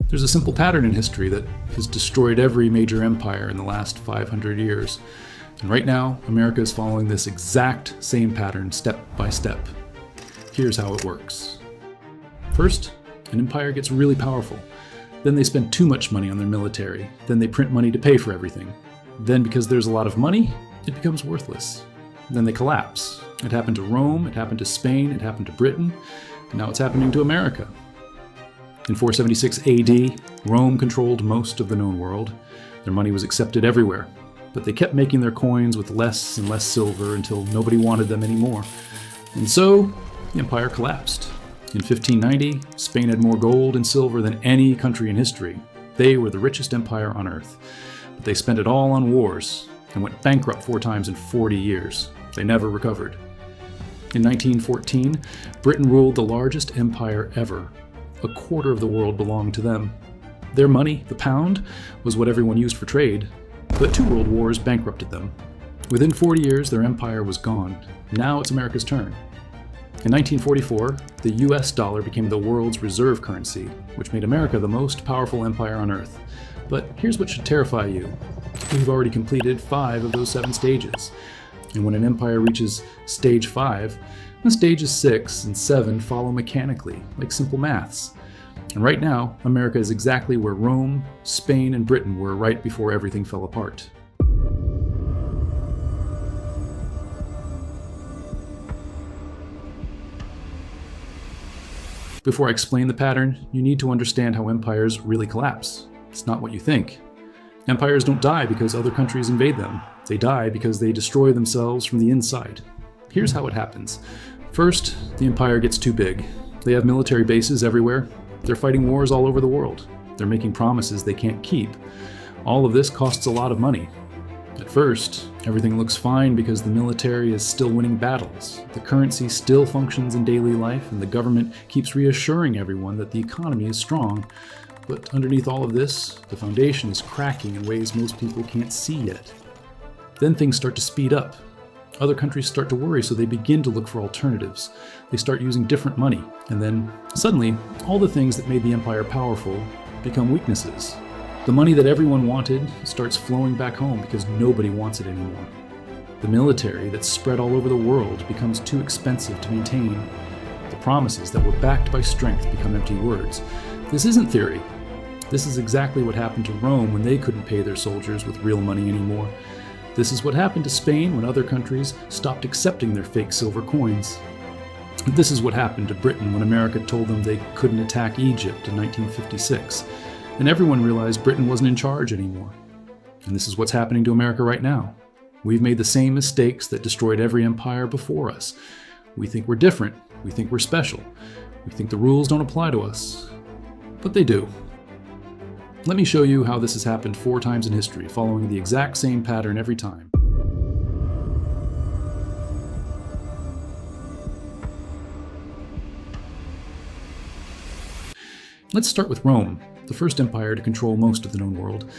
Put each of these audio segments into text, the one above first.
There's a simple pattern in history that has destroyed every major empire in the last 500 years. And right now, America is following this exact same pattern step by step. Here's how it works. First, an empire gets really powerful. Then they spend too much money on their military. Then they print money to pay for everything. Then because there's a lot of money, it becomes worthless. Then they collapse. It happened to Rome, it happened to Spain, it happened to Britain, and now it's happening to America. In 476 AD, Rome controlled most of the known world. Their money was accepted everywhere, but they kept making their coins with less and less silver until nobody wanted them anymore. And so, the empire collapsed. In 1590, Spain had more gold and silver than any country in history. They were the richest empire on earth. But they spent it all on wars and went bankrupt 4 times in 40 years. They never recovered. In 1914, Britain ruled the largest empire ever. A quarter of the world belonged to them. Their money, the pound, was what everyone used for trade, but 2 world wars bankrupted them. Within 40 years, their empire was gone. Now it's America's turn. In 1944, the US dollar became the world's reserve currency, which made America the most powerful empire on earth. But here's what should terrify you. We've already completed 5 of those 7 stages. And when an empire reaches stage 5, the stages 6 and 7 follow mechanically, like simple maths. And right now, America is exactly where Rome, Spain, and Britain were right before everything fell apart. Before I explain the pattern, you need to understand how empires really collapse. It's not what you think. Empires don't die because other countries invade them. They die because they destroy themselves from the inside. Here's how it happens. First, the empire gets too big. They have military bases everywhere. They're fighting wars all over the world. They're making promises they can't keep. All of this costs a lot of money. At first, everything looks fine because the military is still winning battles. The currency still functions in daily life, and the government keeps reassuring everyone that the economy is strong. But underneath all of this, the foundation is cracking in ways most people can't see yet. Then things start to speed up. Other countries start to worry, so they begin to look for alternatives. They start using different money, and then, suddenly, all the things that made the empire powerful become weaknesses. The money that everyone wanted starts flowing back home because nobody wants it anymore. The military that's spread all over the world becomes too expensive to maintain. The promises that were backed by strength become empty words. This isn't theory. This is exactly what happened to Rome when they couldn't pay their soldiers with real money anymore. This is what happened to Spain when other countries stopped accepting their fake silver coins. This is what happened to Britain when America told them they couldn't attack Egypt in 1956, and everyone realized Britain wasn't in charge anymore. And this is what's happening to America right now. We've made the same mistakes that destroyed every empire before us. We think we're different. We think we're special. We think the rules don't apply to us. But they do. Let me show you how this has happened 4 times in history, following the exact same pattern every time. Let's start with Rome, the first empire to control most of the known world.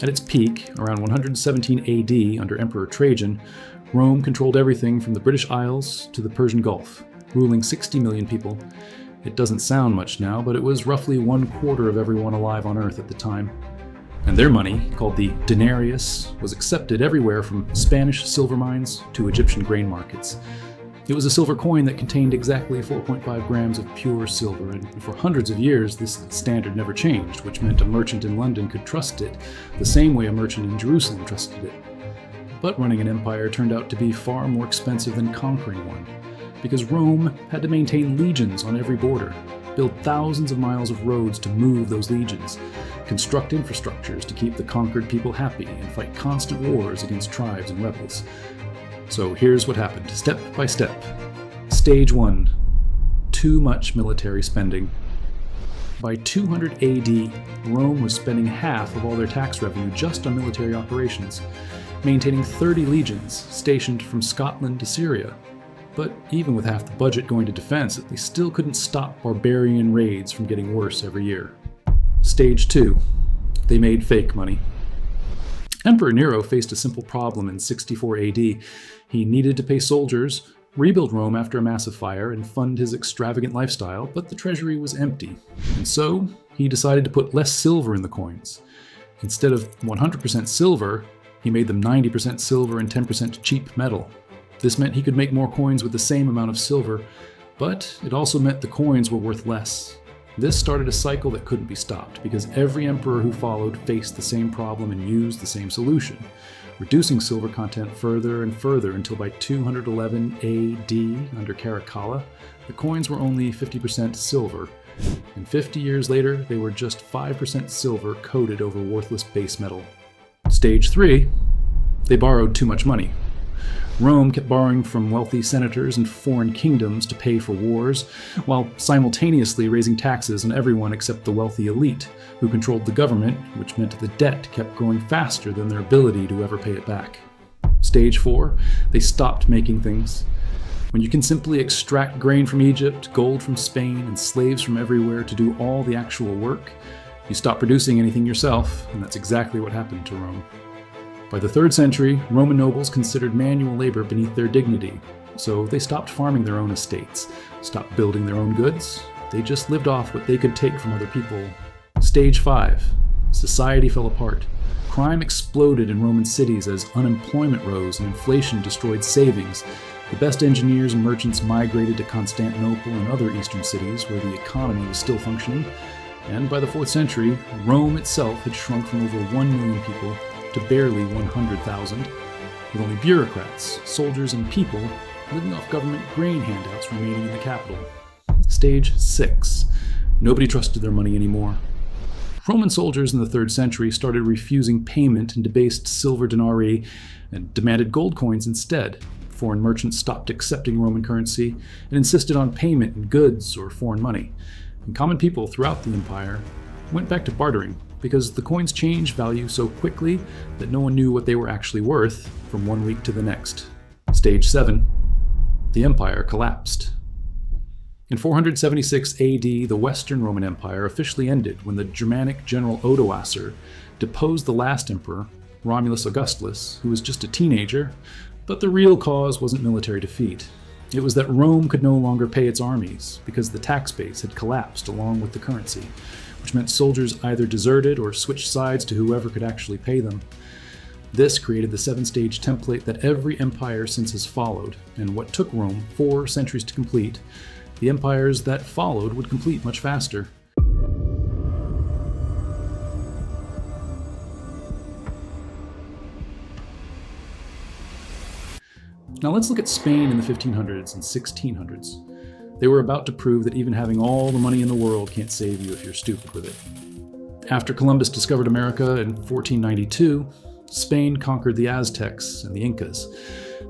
At its peak, around 117 AD under Emperor Trajan, Rome controlled everything from the British Isles to the Persian Gulf, ruling 60 million people. It doesn't sound much now, but it was roughly 1/4 of everyone alive on Earth at the time. And their money, called the denarius, was accepted everywhere from Spanish silver mines to Egyptian grain markets. It was a silver coin that contained exactly 4.5 grams of pure silver, and for hundreds of years this standard never changed, which meant a merchant in London could trust it the same way a merchant in Jerusalem trusted it. But running an empire turned out to be far more expensive than conquering one, because Rome had to maintain legions on every border, build thousands of miles of roads to move those legions, construct infrastructures to keep the conquered people happy, and fight constant wars against tribes and rebels. So here's what happened, step by step. Stage 1. Too much military spending. By 200 AD, Rome was spending half of all their tax revenue just on military operations, maintaining 30 legions stationed from Scotland to Syria. But even with half the budget going to defense, they still couldn't stop barbarian raids from getting worse every year. Stage 2. They made fake money. Emperor Nero faced a simple problem in 64 AD. He needed to pay soldiers, rebuild Rome after a massive fire, and fund his extravagant lifestyle, but the treasury was empty. And so, he decided to put less silver in the coins. Instead of 100% silver, he made them 90% silver and 10% cheap metal. This meant he could make more coins with the same amount of silver, but it also meant the coins were worth less. This started a cycle that couldn't be stopped because every emperor who followed faced the same problem and used the same solution, reducing silver content further and further until by 211 AD, under Caracalla, the coins were only 50% silver. And 50 years later, they were just 5% silver coated over worthless base metal. Stage 3, they borrowed too much money. Rome kept borrowing from wealthy senators and foreign kingdoms to pay for wars, while simultaneously raising taxes on everyone except the wealthy elite, who controlled the government, which meant the debt kept growing faster than their ability to ever pay it back. Stage 4, they stopped making things. When you can simply extract grain from Egypt, gold from Spain, and slaves from everywhere to do all the actual work, you stop producing anything yourself, and that's exactly what happened to Rome. By the 3rd century, Roman nobles considered manual labor beneath their dignity, so they stopped farming their own estates, stopped building their own goods. They just lived off what they could take from other people. Stage 5, society fell apart. Crime exploded in Roman cities as unemployment rose and inflation destroyed savings. The best engineers and merchants migrated to Constantinople and other eastern cities where the economy was still functioning. And by the 4th century, Rome itself had shrunk from over 1 million people to barely 100,000, with only bureaucrats, soldiers, and people living off government grain handouts remaining in the capital. Stage 6. Nobody trusted their money anymore. Roman soldiers in the 3rd century started refusing payment in debased silver denarii and demanded gold coins instead. Foreign merchants stopped accepting Roman currency and insisted on payment in goods or foreign money. And common people throughout the empire went back to bartering because the coins changed value so quickly that no one knew what they were actually worth from one week to the next. Stage 7. The empire collapsed. In 476 AD, the Western Roman Empire officially ended when the Germanic general Odoacer deposed the last emperor, Romulus Augustulus, who was just a teenager, but the real cause wasn't military defeat. It was that Rome could no longer pay its armies because the tax base had collapsed along with the currency, which meant soldiers either deserted or switched sides to whoever could actually pay them. This created the 7-stage template that every empire since has followed, and what took Rome 4 centuries to complete, the empires that followed would complete much faster. Now let's look at Spain in the 1500s and 1600s. They were about to prove that even having all the money in the world can't save you if you're stupid with it. After Columbus discovered America in 1492, Spain conquered the Aztecs and the Incas.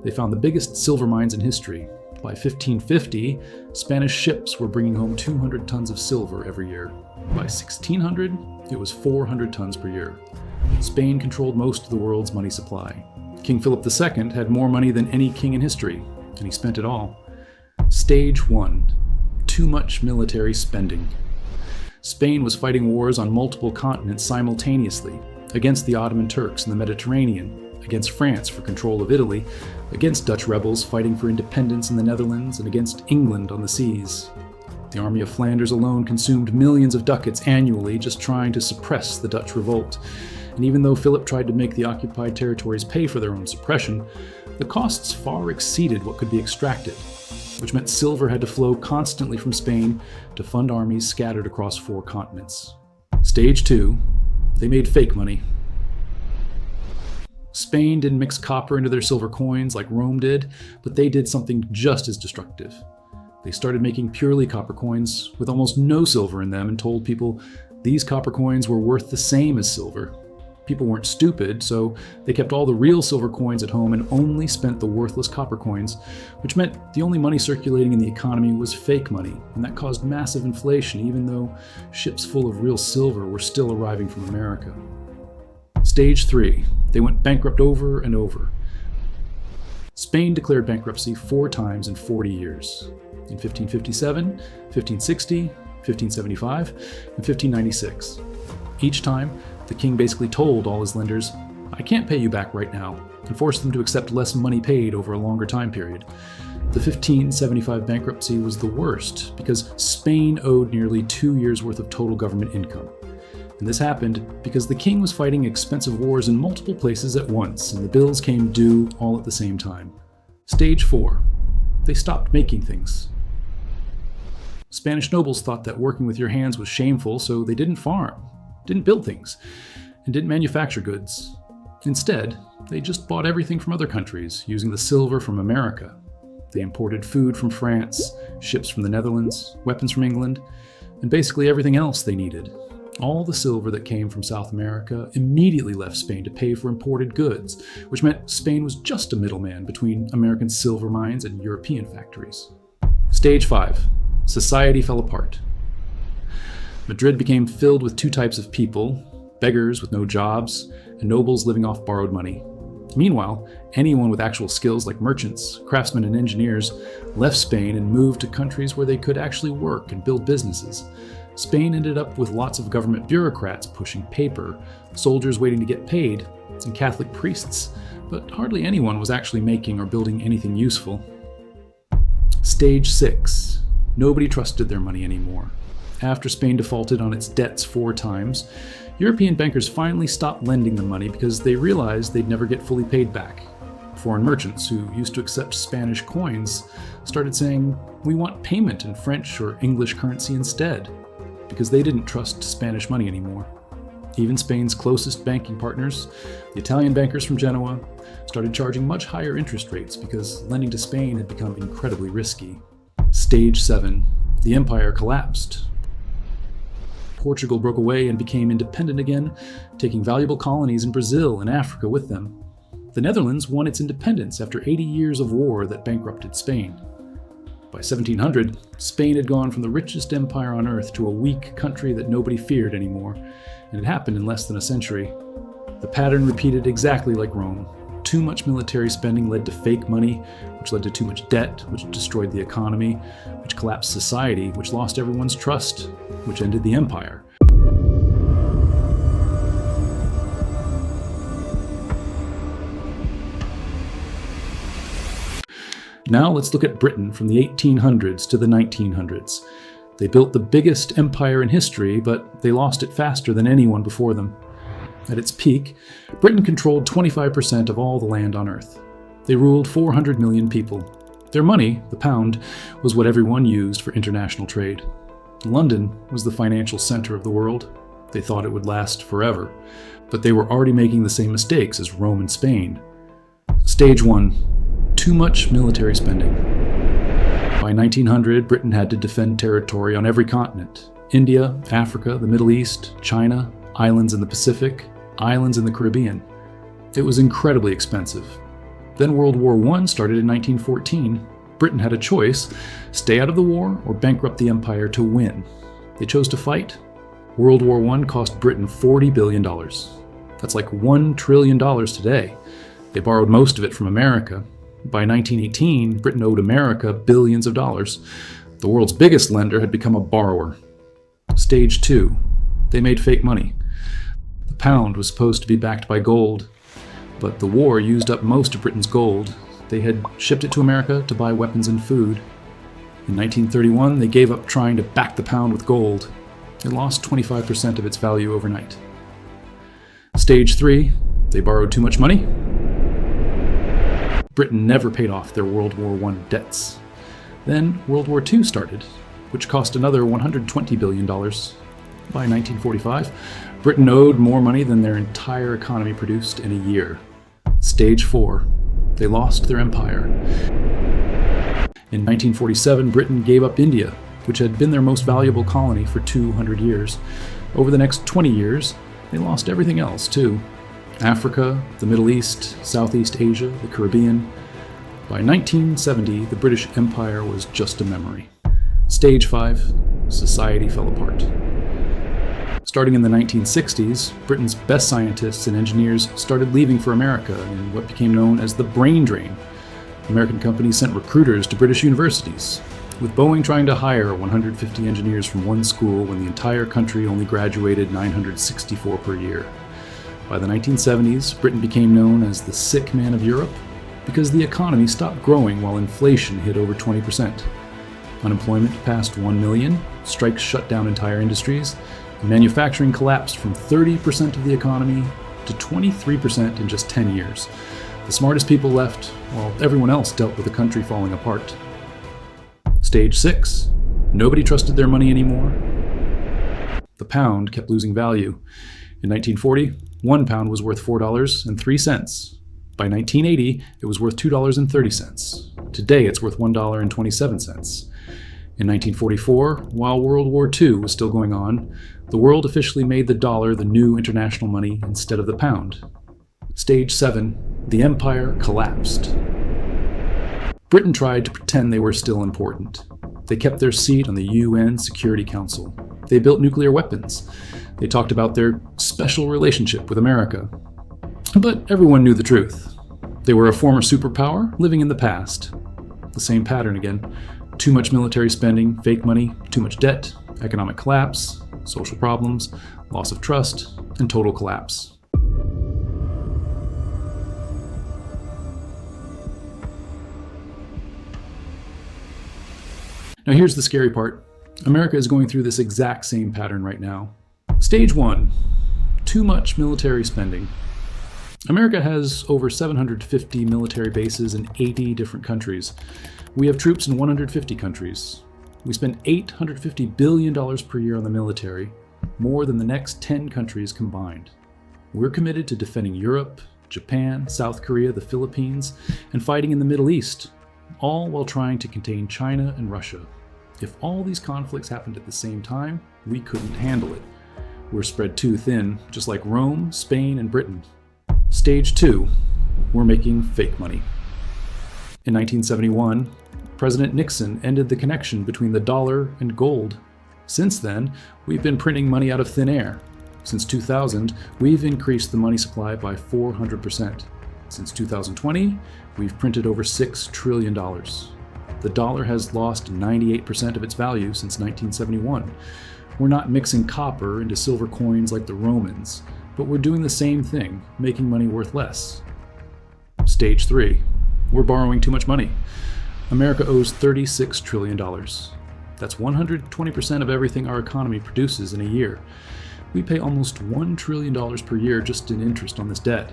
They found the biggest silver mines in history. By 1550, Spanish ships were bringing home 200 tons of silver every year. By 1600, it was 400 tons per year. Spain controlled most of the world's money supply. King Philip II had more money than any king in history, and he spent it all. Stage 1. Too much military spending. Spain was fighting wars on multiple continents simultaneously, against the Ottoman Turks in the Mediterranean, against France for control of Italy, against Dutch rebels fighting for independence in the Netherlands, and against England on the seas. The Army of Flanders alone consumed millions of ducats annually just trying to suppress the Dutch revolt. And even though Philip tried to make the occupied territories pay for their own suppression, the costs far exceeded what could be extracted, which meant silver had to flow constantly from Spain to fund armies scattered across 4 continents. Stage 2. They made fake money. Spain didn't mix copper into their silver coins like Rome did, but they did something just as destructive. They started making purely copper coins with almost no silver in them and told people these copper coins were worth the same as silver. People weren't stupid, so they kept all the real silver coins at home and only spent the worthless copper coins, which meant the only money circulating in the economy was fake money, and that caused massive inflation even though ships full of real silver were still arriving from America. Stage 3. They went bankrupt over and over. Spain declared bankruptcy 4 times in 40 years. In 1557, 1560, 1575, and 1596. Each time, the king basically told all his lenders, "I can't pay you back right now," and forced them to accept less money paid over a longer time period. The 1575 bankruptcy was the worst because Spain owed nearly 2 years' worth of total government income. And this happened because the king was fighting expensive wars in multiple places at once, and the bills came due all at the same time. Stage 4. They stopped making things. Spanish nobles thought that working with your hands was shameful, so they didn't farm, didn't build things, and didn't manufacture goods. Instead, they just bought everything from other countries, using the silver from America. They imported food from France, ships from the Netherlands, weapons from England, and basically everything else they needed. All the silver that came from South America immediately left Spain to pay for imported goods, which meant Spain was just a middleman between American silver mines and European factories. Stage 5. Society fell apart. Madrid became filled with two types of people: beggars with no jobs, and nobles living off borrowed money. Meanwhile, anyone with actual skills like merchants, craftsmen, and engineers left Spain and moved to countries where they could actually work and build businesses. Spain ended up with lots of government bureaucrats pushing paper, soldiers waiting to get paid, and Catholic priests, but hardly anyone was actually making or building anything useful. Stage 6. Nobody trusted their money anymore. After Spain defaulted on its debts 4 times, European bankers finally stopped lending the money because they realized they'd never get fully paid back. Foreign merchants who used to accept Spanish coins started saying, "We want payment in French or English currency instead," because they didn't trust Spanish money anymore. Even Spain's closest banking partners, the Italian bankers from Genoa, started charging much higher interest rates because lending to Spain had become incredibly risky. Stage 7. The empire collapsed. Portugal broke away and became independent again, taking valuable colonies in Brazil and Africa with them. The Netherlands won its independence after 80 years of war that bankrupted Spain. By 1700, Spain had gone from the richest empire on earth to a weak country that nobody feared anymore, and it happened in less than a century. The pattern repeated exactly like Rome. Too much military spending led to fake money, which led to too much debt, which destroyed the economy, which collapsed society, which lost everyone's trust, which ended the empire. Now let's look at Britain from the 1800s to the 1900s. They built the biggest empire in history, but they lost it faster than anyone before them. At its peak, Britain controlled 25% of all the land on Earth. They ruled 400 million people. Their money, the pound, was what everyone used for international trade. London was the financial center of the world. They thought it would last forever, but they were already making the same mistakes as Rome and Spain. Stage 1. Too much military spending. By 1900, Britain had to defend territory on every continent: India, Africa, the Middle East, China, islands in the Pacific, islands in the Caribbean. It was incredibly expensive. Then World War I started in 1914. Britain had a choice: stay out of the war or bankrupt the empire to win. They chose to fight. World War I cost Britain $40 billion. That's like $1 trillion today. They borrowed most of it from America. By 1918, Britain owed America billions of dollars. The world's biggest lender had become a borrower. Stage 2. They made fake money. The pound was supposed to be backed by gold, but the war used up most of Britain's gold. They had shipped it to America to buy weapons and food. In 1931, they gave up trying to back the pound with gold. It lost 25% of its value overnight. Stage 3. They borrowed too much money. Britain never paid off their World War I debts. Then World War II started, which cost another $120 billion. By 1945, Britain owed more money than their entire economy produced in a year. Stage 4. They lost their empire. In 1947, Britain gave up India, which had been their most valuable colony for 200 years. Over the next 20 years, they lost everything else, too. Africa, the Middle East, Southeast Asia, the Caribbean. By 1970, the British Empire was just a memory. Stage 5. Society fell apart. Starting in the 1960s, Britain's best scientists and engineers started leaving for America in what became known as the brain drain. American companies sent recruiters to British universities, with Boeing trying to hire 150 engineers from one school when the entire country only graduated 964 per year. By the 1970s, Britain became known as the sick man of Europe, Because the economy stopped growing while inflation hit over 20%. Unemployment passed 1 million, strikes shut down entire industries, and manufacturing collapsed from 30% of the economy to 23% in just 10 years. The smartest people left, while everyone else dealt with the country falling apart. Stage 6. Nobody trusted their money anymore. The pound kept losing value. In 1940, £1 was worth $4.03. By 1980, it was worth $2.30. Today, it's worth $1.27. In 1944, while World War II was still going on, the world officially made the dollar the new international money instead of the pound. Stage 7. The empire collapsed. Britain tried to pretend they were still important. They kept their seat on the UN Security Council. They built nuclear weapons. They talked about their special relationship with America. But everyone knew the truth. They were a former superpower living in the past. The same pattern again. Too much military spending, fake money, too much debt, economic collapse, social problems, loss of trust, and total collapse. Now here's the scary part. America is going through this exact same pattern right now. Stage 1. Too much military spending. America has over 750 military bases in 80 different countries. We have troops in 150 countries. We spend $850 billion per year on the military, more than the next 10 countries combined. We're committed to defending Europe, Japan, South Korea, the Philippines, and fighting in the Middle East, all while trying to contain China and Russia. If all these conflicts happened at the same time, we couldn't handle it. We're spread too thin, just like Rome, Spain, and Britain. Stage 2. We're making fake money. In 1971, President Nixon ended the connection between the dollar and gold. Since then, we've been printing money out of thin air. Since 2000, we've increased the money supply by 400%. Since 2020, we've printed over $6 trillion. The dollar has lost 98% of its value since 1971. We're not mixing copper into silver coins like the Romans, but we're doing the same thing, making money worth less. Stage 3. We're borrowing too much money. America owes $36 trillion. That's 120% of everything our economy produces in a year. We pay almost $1 trillion per year just in interest on this debt.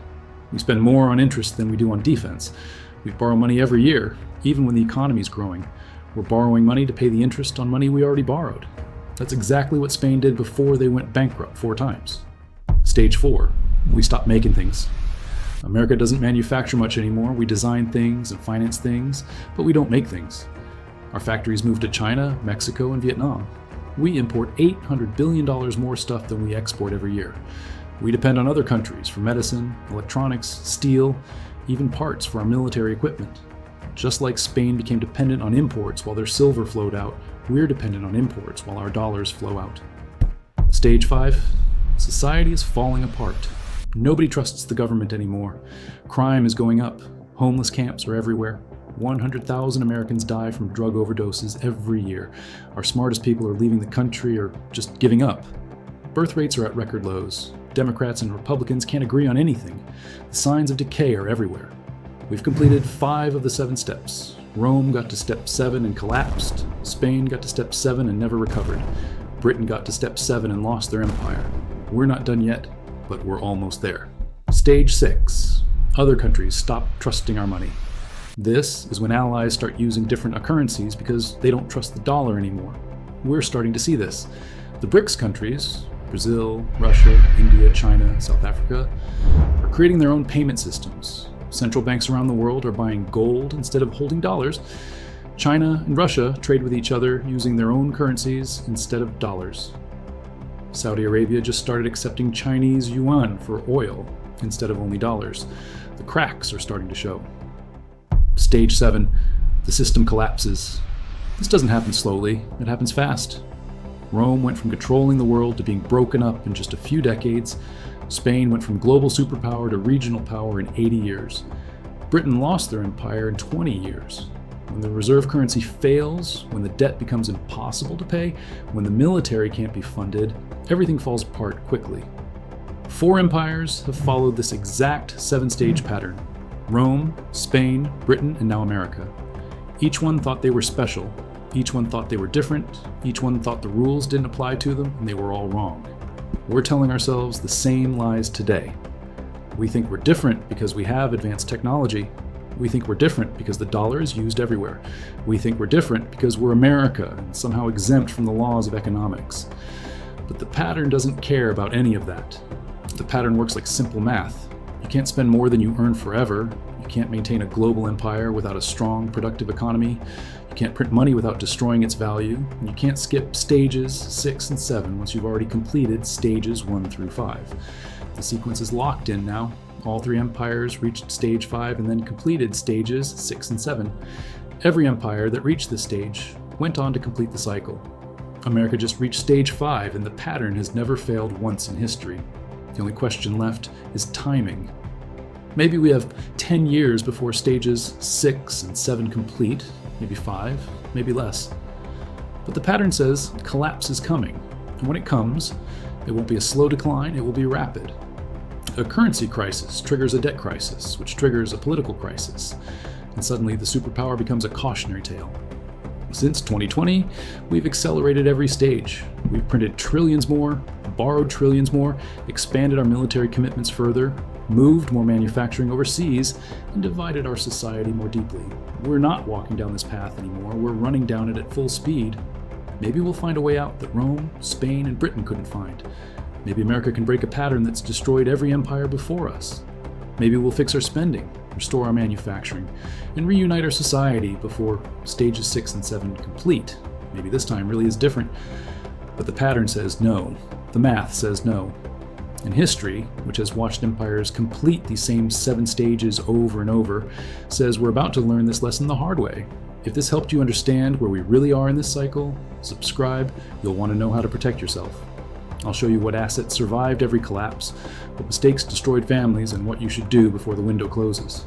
We spend more on interest than we do on defense. We borrow money every year, even when the economy's growing. We're borrowing money to pay the interest on money we already borrowed. That's exactly what Spain did before they went bankrupt 4 times. Stage 4. We stopped making things. America doesn't manufacture much anymore. We design things and finance things, but we don't make things. Our factories move to China, Mexico, and Vietnam. We import $800 billion more stuff than we export every year. We depend on other countries for medicine, electronics, steel, even parts for our military equipment. Just like Spain became dependent on imports while their silver flowed out, we're dependent on imports while our dollars flow out. Stage 5. Society is falling apart. Nobody trusts the government anymore. Crime is going up. Homeless camps are everywhere. 100,000 Americans die from drug overdoses every year. Our smartest people are leaving the country or just giving up. Birth rates are at record lows. Democrats and Republicans can't agree on anything. The signs of decay are everywhere. We've completed 5 of the 7 steps. Rome got to step 7 and collapsed. Spain got to step 7 and never recovered. Britain got to step 7 and lost their empire. We're not done yet, but we're almost there. Stage 6. Other countries stop trusting our money. This is when allies start using different currencies because they don't trust the dollar anymore. We're starting to see this. The BRICS countries, Brazil, Russia, India, China, South Africa, are creating their own payment systems. Central banks around the world are buying gold instead of holding dollars. China and Russia trade with each other using their own currencies instead of dollars. Saudi Arabia just started accepting Chinese yuan for oil instead of only dollars. The cracks are starting to show. Stage 7. The system collapses. This doesn't happen slowly, it happens fast. Rome went from controlling the world to being broken up in just a few decades. Spain went from global superpower to regional power in 80 years. Britain lost their empire in 20 years. When the reserve currency fails, when the debt becomes impossible to pay, when the military can't be funded, everything falls apart quickly. 4 empires have followed this exact 7-stage pattern. Rome, Spain, Britain, and now America. Each one thought they were special. Each one thought they were different. Each one thought the rules didn't apply to them, and they were all wrong. We're telling ourselves the same lies today. We think we're different because we have advanced technology. We think we're different because the dollar is used everywhere. We think we're different because we're America and somehow exempt from the laws of economics. But the pattern doesn't care about any of that. The pattern works like simple math. You can't spend more than you earn forever. You can't maintain a global empire without a strong, productive economy. You can't print money without destroying its value. And you can't skip stages 6 and 7 once you've already completed stages 1 through 5. The sequence is locked in now. All 3 empires reached stage 5 and then completed stages 6 and 7. Every empire that reached this stage went on to complete the cycle. America just reached stage 5, and the pattern has never failed once in history. The only question left is timing. Maybe we have 10 years before stages 6 and 7 complete, maybe 5, maybe less. But the pattern says collapse is coming, and when it comes, it won't be a slow decline, it will be rapid. A currency crisis triggers a debt crisis, which triggers a political crisis, and suddenly the superpower becomes a cautionary tale. Since 2020, we've accelerated every stage. We've printed trillions more, borrowed trillions more, expanded our military commitments further, moved more manufacturing overseas, and divided our society more deeply. We're not walking down this path anymore, we're running down it at full speed. Maybe we'll find a way out that Rome, Spain, and Britain couldn't find. Maybe America can break a pattern that's destroyed every empire before us. Maybe we'll fix our spending, restore our manufacturing, and reunite our society before stages 6 and 7 complete. Maybe this time really is different. But the pattern says no. The math says no. And history, which has watched empires complete these same 7 stages over and over, says we're about to learn this lesson the hard way. If this helped you understand where we really are in this cycle, subscribe. You'll want to know how to protect yourself. I'll show you what assets survived every collapse, what mistakes destroyed families, and what you should do before the window closes.